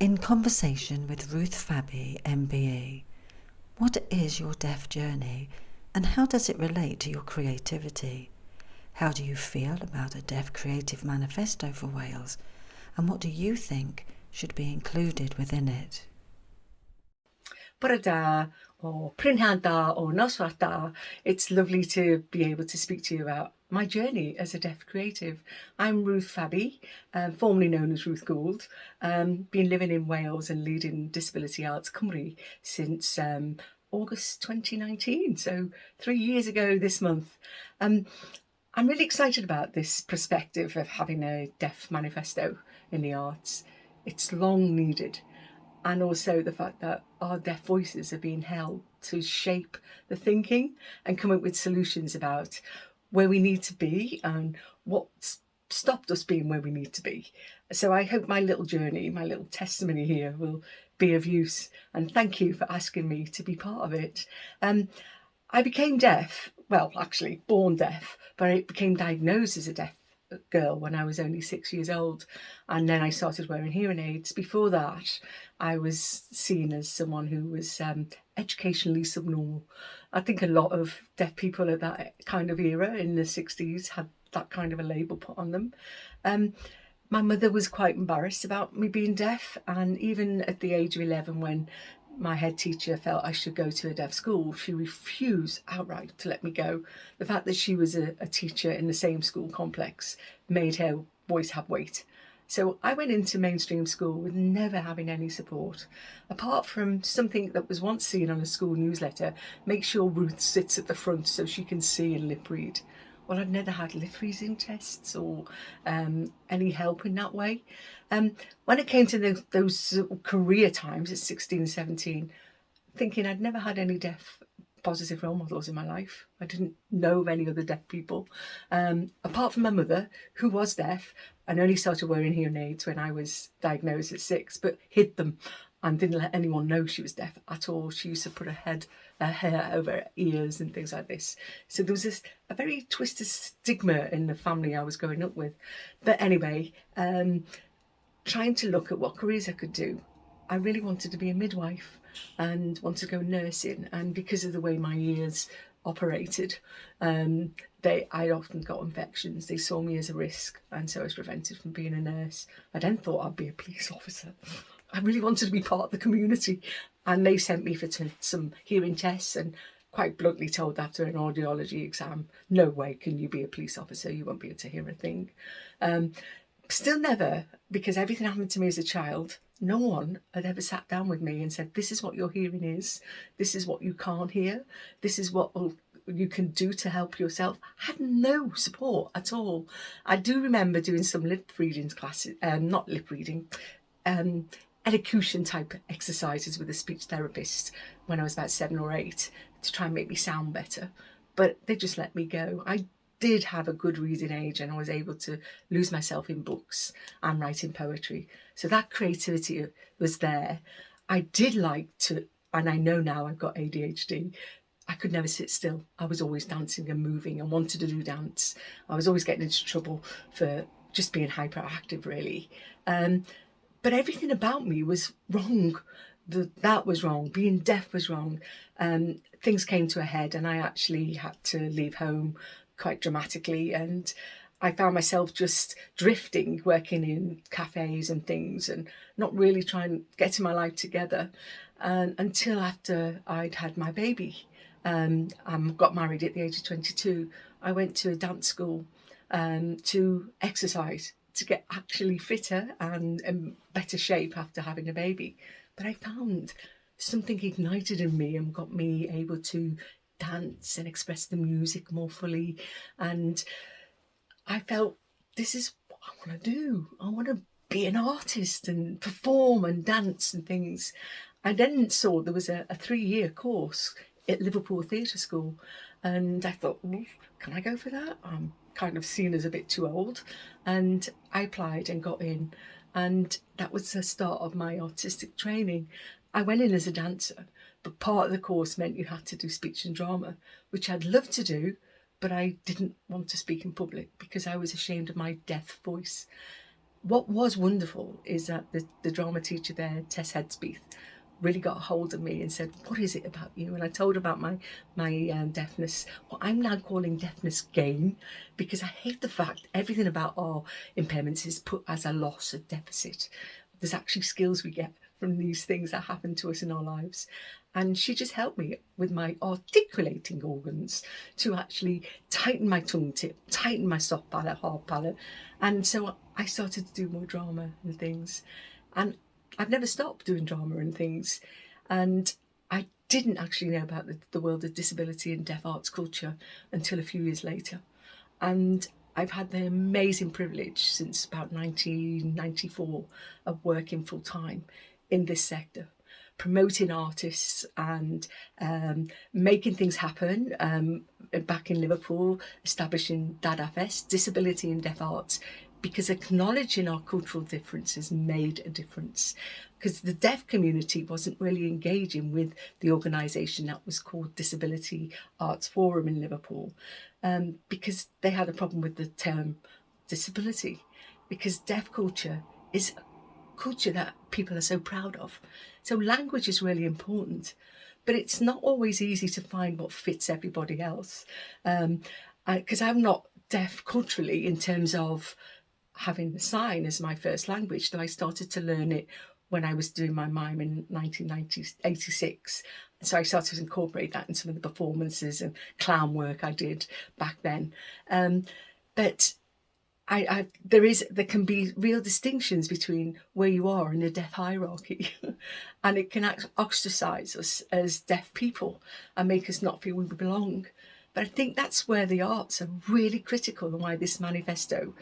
In conversation with Ruth Fabby MBE, what is your deaf journey and how does it relate to your creativity? How do you feel about a deaf creative manifesto for Wales and what do you think should be included within it? Bore da, or prynhawn da, or noswaith da. It's lovely to be able to speak to you about my journey as a deaf creative. I'm Ruth Fabby, formerly known as Ruth Gould. Been living in Wales and leading Disability Arts Cymru since August 2019, so 3 years ago this month. I'm really excited about this perspective of having a deaf manifesto in the arts. It's long needed. And also the fact that our deaf voices are being held to shape the thinking and come up with solutions about where we need to be and what's stopped us being where we need to be. So I hope my little journey, my little testimony here will be of use. And thank you for asking me to be part of it. I became deaf, well, actually born deaf, but I became diagnosed as a deaf girl when I was only 6 years old, and then I started wearing hearing aids. Before that, I was seen as someone who was educationally subnormal. I think a lot of deaf people at that kind of era in the 60s had that kind of a label put on them. My mother was quite embarrassed about me being deaf, and even at the age of 11, when my head teacher felt I should go to a deaf school, she refused outright to let me go. The fact that she was a teacher in the same school complex made her voice have weight. So I went into mainstream school with never having any support, apart from something that was once seen on a school newsletter: make sure Ruth sits at the front so she can see and lip read. Well, I'd never had lip reading tests or any help in that way. When it came to those career times at 16 and 17, thinking I'd never had any deaf positive role models in my life. I didn't know of any other deaf people, apart from my mother, who was deaf and only started wearing hearing aids when I was diagnosed at 6, but hid them and didn't let anyone know she was deaf at all. She used to put her hair over her ears and things like this. So there was a very twisted stigma in the family I was growing up with. But anyway, trying to look at what careers I could do. I really wanted to be a midwife and wanted to go nursing, and because of the way my ears operated, I often got infections. They saw me as a risk, and so I was prevented from being a nurse. I then thought I'd be a police officer. I really wanted to be part of the community, and they sent me for some hearing tests and quite bluntly told after an audiology exam, no way can you be a police officer, you won't be able to hear a thing. Still never, because everything happened to me as a child, no one had ever sat down with me and said, this is what your hearing is, this is what you can't hear, this is what you can do to help yourself. I had no support at all. I do remember doing some lip reading classes, not lip reading, elocution type exercises with a speech therapist when I was about 7 or 8 to try and make me sound better, but they just let me go. I did have a good reading age and I was able to lose myself in books and writing poetry. So that creativity was there. I did like to, and I know now I've got ADHD, I could never sit still. I was always dancing and moving and wanted to do dance. I was always getting into trouble for just being hyperactive, really. But everything about me was wrong. That was wrong. Being deaf was wrong. Things came to a head and I actually had to leave home quite dramatically, and I found myself just drifting, working in cafes and things and not really trying to get my life together, until after I'd had my baby. I got married at the age of 22. I went to a dance school to exercise, to get actually fitter and in better shape after having a baby. But I found something ignited in me and got me able to dance and express the music more fully. And I felt, this is what I want to do. I want to be an artist and perform and dance and things. I then saw there was a 3-year course at Liverpool Theatre School, and I thought, well, can I go for that? I'm kind of seen as a bit too old, and I applied and got in, and that was the start of my artistic training. I went in as a dancer, but part of the course meant you had to do speech and drama, which I'd love to do, but I didn't want to speak in public because I was ashamed of my deaf voice. what was wonderful is that the drama teacher there, Tess Headsbeath, really got a hold of me and said, what is it about you? And I told her about my deafness, what I'm now calling deafness gain, because I hate the fact everything about our impairments is put as a loss, a deficit. There's actually skills we get from these things that happen to us in our lives. And she just helped me with my articulating organs to actually tighten my tongue tip, tighten my soft palate, hard palate. And so I started to do more drama and things. And I've never stopped doing drama and things. And I didn't actually know about the world of disability and deaf arts culture until a few years later. And I've had the amazing privilege since about 1994 of working full time in this sector, promoting artists and making things happen. Back in Liverpool, establishing Dada Fest, Disability in Deaf Arts, because acknowledging our cultural differences made a difference. Because the deaf community wasn't really engaging with the organisation that was called Disability Arts Forum in Liverpool, because they had a problem with the term disability, because deaf culture is a culture that people are so proud of. So language is really important, but it's not always easy to find what fits everybody else. Because I'm not deaf culturally in terms of having sign as my first language, though I started to learn it when I was doing my mime in 1986. So I started to incorporate that in some of the performances and clown work I did back then. But there can be real distinctions between where you are in the deaf hierarchy, and it can ostracize us as deaf people and make us not feel we belong. But I think that's where the arts are really critical, and why this manifesto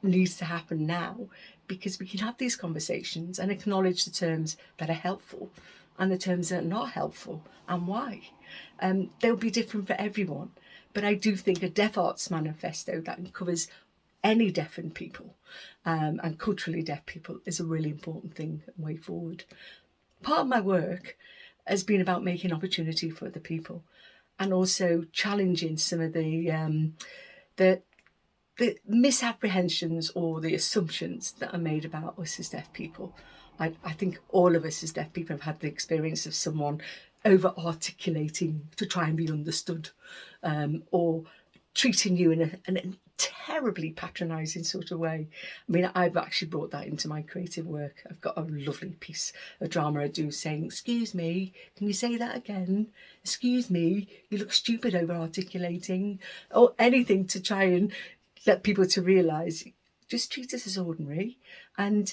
needs to happen now, because we can have these conversations and acknowledge the terms that are helpful and the terms that are not helpful, and why. They'll be different for everyone, but I do think a deaf arts manifesto that covers any deafened people and culturally deaf people is a really important thing and way forward. Part of my work has been about making opportunity for other people, and also challenging some of the misapprehensions or the assumptions that are made about us as deaf people. I think all of us as deaf people have had the experience of someone over articulating to try and be understood, or treating you in a terribly patronising sort of way. I mean, I've actually brought that into my creative work. I've got a lovely piece of drama I do saying, excuse me, can you say that again? Excuse me, you look stupid over articulating, or anything to try and let people to realise, just treat us as ordinary. And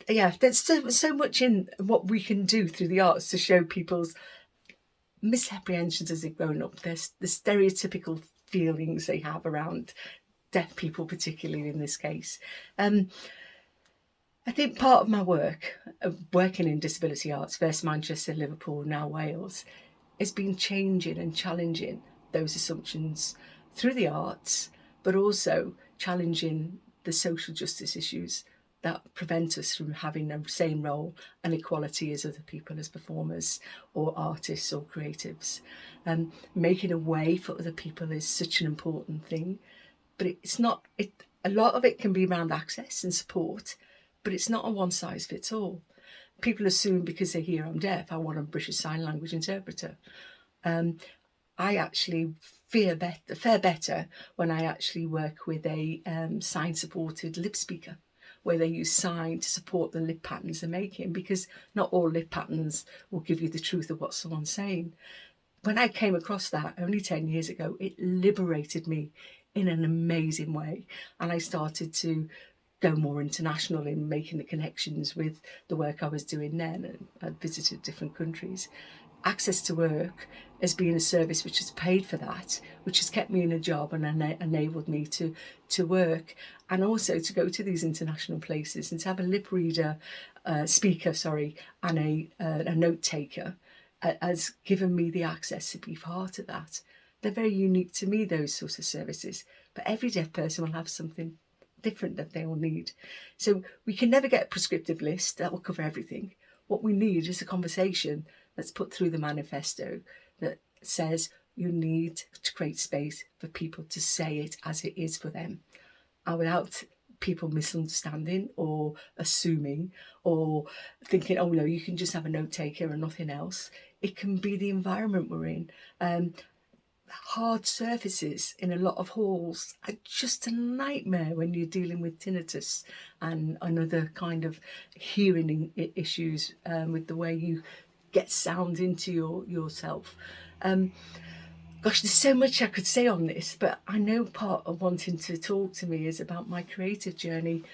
yeah, there's so much in what we can do through the arts to show people's misapprehensions as they've grown up. There's the stereotypical feelings they have around deaf people, particularly in this case. I think part of my work, working in disability arts, first Manchester, Liverpool, now Wales, has been changing and challenging those assumptions through the arts, but also challenging the social justice issues that prevent us from having the same role and equality as other people, as performers or artists or creatives. Making a way for other people is such an important thing, but it's not. A lot of it can be around access and support, but it's not a one size fits all. People assume because they hear I'm deaf, I want a British Sign Language interpreter. I actually fare better when I actually work with a sign-supported lip speaker, where they use sign to support the lip patterns they're making, because not all lip patterns will give you the truth of what someone's saying. When I came across that only 10 years ago, it liberated me in an amazing way. And I started to go more international in making the connections with the work I was doing then, and I visited different countries. Access to work has been a service which has paid for that, which has kept me in a job and enabled me to work, and also to go to these international places and to have a lip reader, speaker, and a note taker has given me the access to be part of that. They're very unique to me, those sorts of services, but every deaf person will have something different that they will need. So we can never get a prescriptive list that will cover everything. What we need is a conversation that's put through the manifesto that says you need to create space for people to say it as it is for them, and without people misunderstanding or assuming or thinking, oh no, you can just have a note taker and nothing else. It can be the environment we're in. Hard surfaces in a lot of halls are just a nightmare when you're dealing with tinnitus and another kind of hearing issues, with the way you get sound into yourself. Gosh, there's so much I could say on this, but I know part of wanting to talk to me is about my creative journey,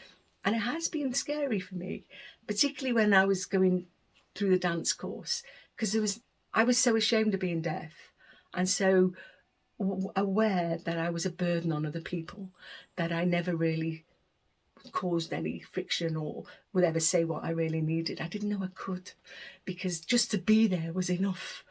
and it has been scary for me, particularly when I was going through the dance course, because I was so ashamed of being deaf, and so aware that I was a burden on other people, that I never really caused any friction or would ever say what I really needed. I didn't know I could, because just to be there was enough.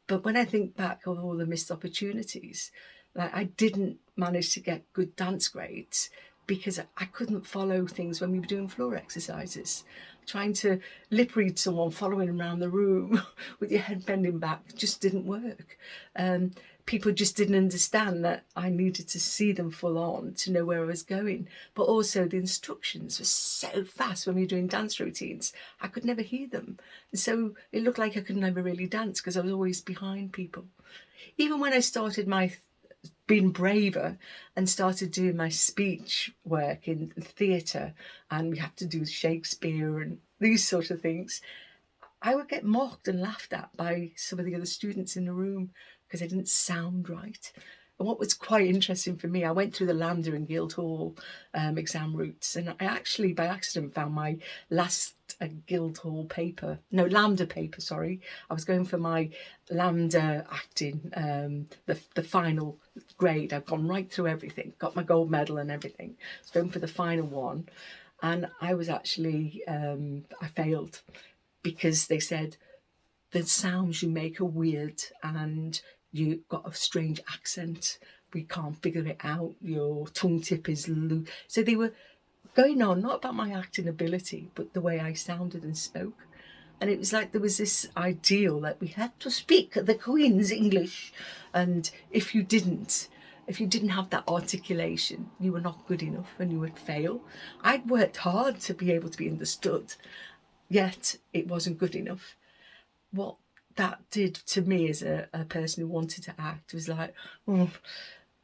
But when I think back of all the missed opportunities, like I didn't manage to get good dance grades because I couldn't follow things when we were doing floor exercises. Trying to lip read someone following around the room with your head bending back just didn't work. People just didn't understand that I needed to see them full on to know where I was going. But also the instructions were so fast when we were doing dance routines, I could never hear them. And so it looked like I could never really dance because I was always behind people. Even when I started being braver and started doing my speech work in theatre, and we had to do Shakespeare and these sort of things, I would get mocked and laughed at by some of the other students in the room because I didn't sound right. And what was quite interesting for me, I went through the Lambda and Guildhall exam routes, and I actually by accident found my last Guildhall paper, no, Lambda paper, sorry. I was going for my Lambda acting, the final grade. I've gone right through everything, got my gold medal and everything. I was going for the final one, and I was actually, I failed because they said the sounds you make are weird and you've got a strange accent. We can't figure it out. Your tongue tip is loose. So they were going on, not about my acting ability, but the way I sounded and spoke. And it was like there was this ideal that we had to speak the Queen's English. And if you didn't have that articulation, you were not good enough and you would fail. I'd worked hard to be able to be understood, yet it wasn't good enough. What that did to me as a person who wanted to act was like, oh,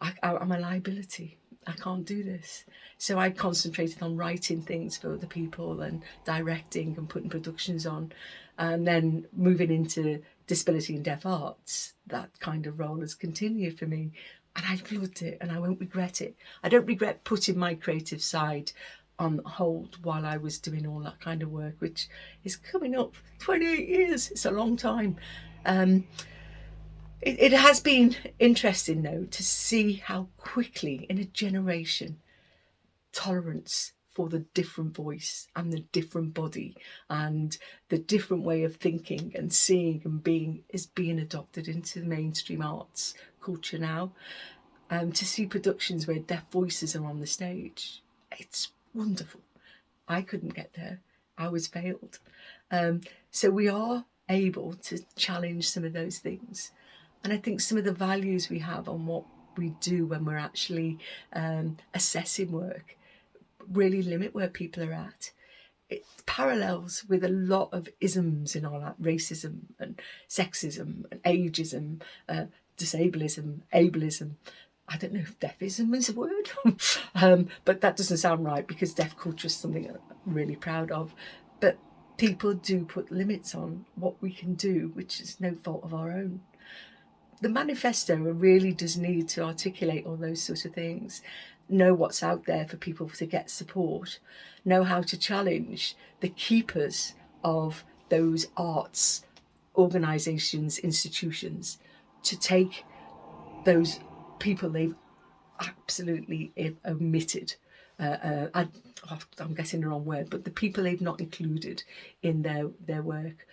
I'm a liability. I can't do this. So I concentrated on writing things for other people and directing and putting productions on. And then moving into disability and deaf arts, that kind of role has continued for me. And I've loved it and I won't regret it. I don't regret putting my creative side on hold while I was doing all that kind of work, which is coming up 28 years. It's a long time. It has been interesting, though, to see how quickly in a generation tolerance for the different voice and the different body and the different way of thinking and seeing and being is being adopted into the mainstream arts culture now. To see productions where deaf voices are on the stage, it's wonderful. I couldn't get there. I was failed. So we are able to challenge some of those things. And I think some of the values we have on what we do when we're actually assessing work really limit where people are at. It parallels with a lot of isms in all that, racism and sexism and ageism, disableism, ableism. I don't know if deafism is a word, but that doesn't sound right because deaf culture is something I'm really proud of. But people do put limits on what we can do, which is no fault of our own. The manifesto really does need to articulate all those sorts of things, know what's out there for people to get support, know how to challenge the keepers of those arts, organisations, institutions, to take those people they've absolutely omitted. I'm getting the wrong word, but the people they've not included in their work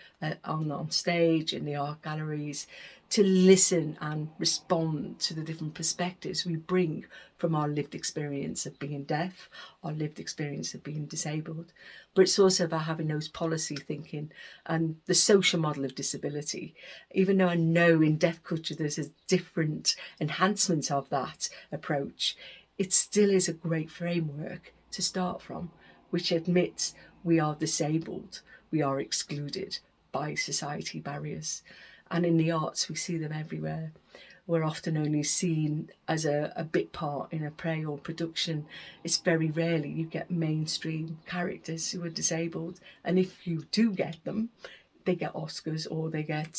on stage, in the art galleries, to listen and respond to the different perspectives we bring from our lived experience of being deaf, our lived experience of being disabled. But it's also about having those policy thinking and the social model of disability. Even though I know in deaf culture there's a different enhancement of that approach, it still is a great framework to start from, which admits we are disabled, we are excluded by society barriers. And in the arts, we see them everywhere. We're often only seen as a bit part in a play or production. It's very rarely you get mainstream characters who are disabled. And if you do get them, they get Oscars, or they get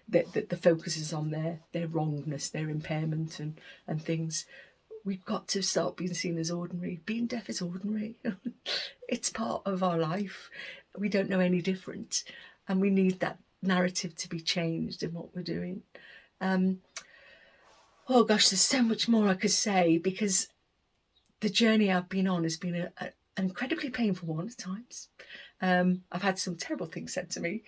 the focus is on their wrongness, their impairment and things. We've got to start being seen as ordinary. Being deaf is ordinary. It's part of our life. We don't know any different. And we need that narrative to be changed in what we're doing. Oh gosh, there's so much more I could say, because the journey I've been on has been an incredibly painful one at times. I've had some terrible things said to me.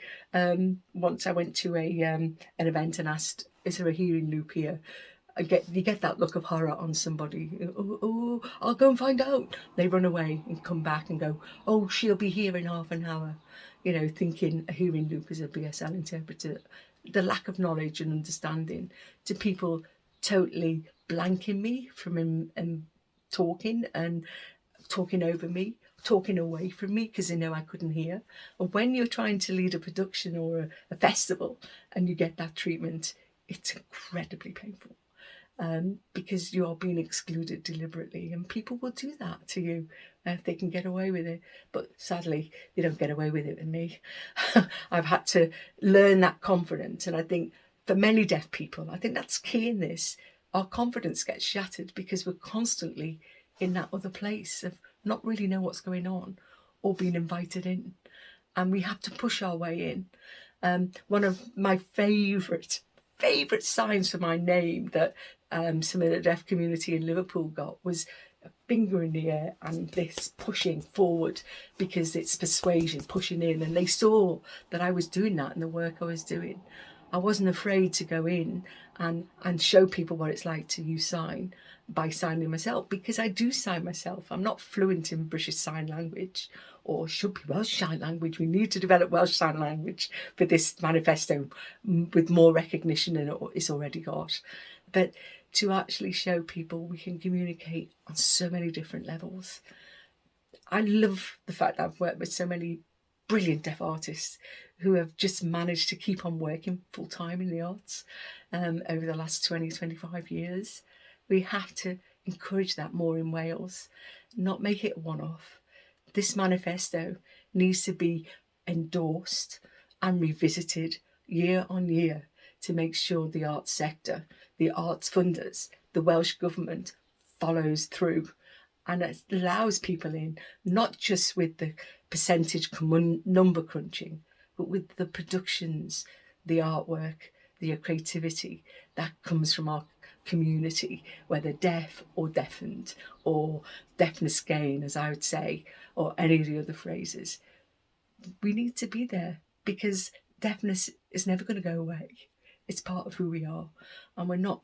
Once I went to an event and asked, "Is there a hearing loop here?" You get that look of horror on somebody. Oh, I'll go and find out. They run away and come back and go, "Oh, she'll be here in half an hour." You know, thinking a hearing loop is a BSL interpreter. The lack of knowledge and understanding to people totally blanking me from talking and talking over me, talking away from me because they know I couldn't hear. Or when you're trying to lead a production or a festival and you get that treatment, it's incredibly painful. Because you are being excluded deliberately, and people will do that to you if they can get away with it. But sadly, they don't get away with it with me. I've had to learn that confidence, and I think for many deaf people, I think that's key in this. Our confidence gets shattered because we're constantly in that other place of not really know what's going on or being invited in, and we have to push our way in. One of my favourite signs for my name that some of the deaf community in Liverpool got was a finger in the air and this pushing forward, because it's persuasion, pushing in, and they saw that I was doing that in the work I was doing. I wasn't afraid to go in and show people what it's like to use sign by signing myself, because I do sign myself. I'm not fluent in British Sign Language, or should be Welsh Sign Language. We need to develop Welsh Sign Language for this manifesto with more recognition than it's already got. But to actually show people we can communicate on so many different levels. I love the fact that I've worked with so many brilliant deaf artists who have just managed to keep on working full time in the arts over the last 20, 25 years. We have to encourage that more in Wales, not make it a one-off. This manifesto needs to be endorsed and revisited year on year to make sure the arts sector, the arts funders, the Welsh Government follows through and it allows people in, not just with the percentage number crunching, but with the productions, the artwork, the creativity that comes from our community, whether deaf or deafened or deafness gain, as I would say, or any of the other phrases. We need to be there because deafness is never going to go away. It's part of who we are, and we're not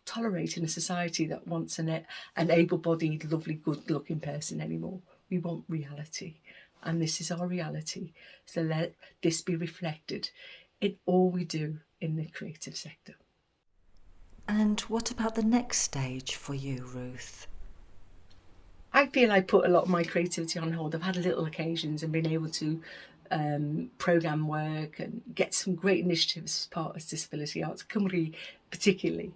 tolerating a society that wants an able-bodied, lovely, good-looking person anymore. We want reality, and this is our reality. So let this be reflected in all we do in the creative sector. And what about the next stage for you, Ruth? I feel I put a lot of my creativity on hold. I've had little occasions and been able to programme work and get some great initiatives as part of Disability Arts, Cymru particularly.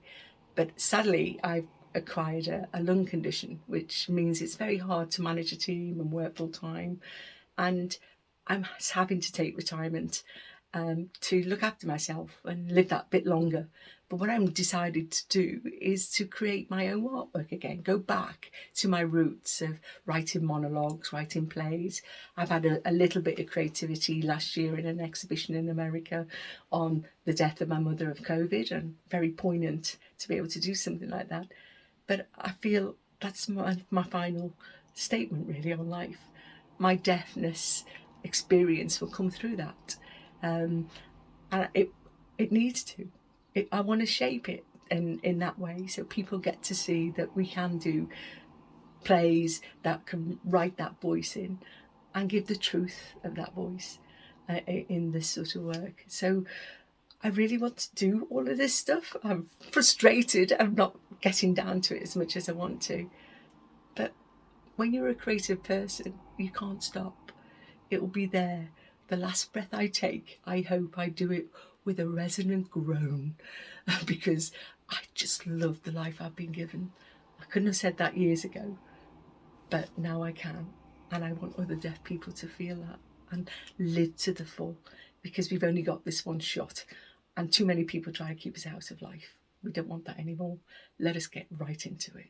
But sadly, I've acquired a lung condition, which means it's very hard to manage a team and work full time. And I'm having to take retirement to look after myself and live that bit longer. But what I'm decided to do is to create my own artwork again, go back to my roots of writing monologues, writing plays. I've had a little bit of creativity last year in an exhibition in America on the death of my mother of COVID, and very poignant to be able to do something like that. But I feel that's my final statement really on life. My deafness experience will come through that. And it needs to. I want to shape it in that way so people get to see that we can do plays that can write that voice in and give the truth of that voice in this sort of work. So I really want to do all of this stuff. I'm frustrated. I'm not getting down to it as much as I want to. But When you're a creative person, you can't stop. It will be there. The last breath I take, I hope I do it with a resonant groan because I just love the life I've been given. I couldn't have said that years ago, but now I can. And I want other deaf people to feel that and live to the full, because we've only got this one shot and too many people try to keep us out of life. We don't want that anymore. Let us get right into it.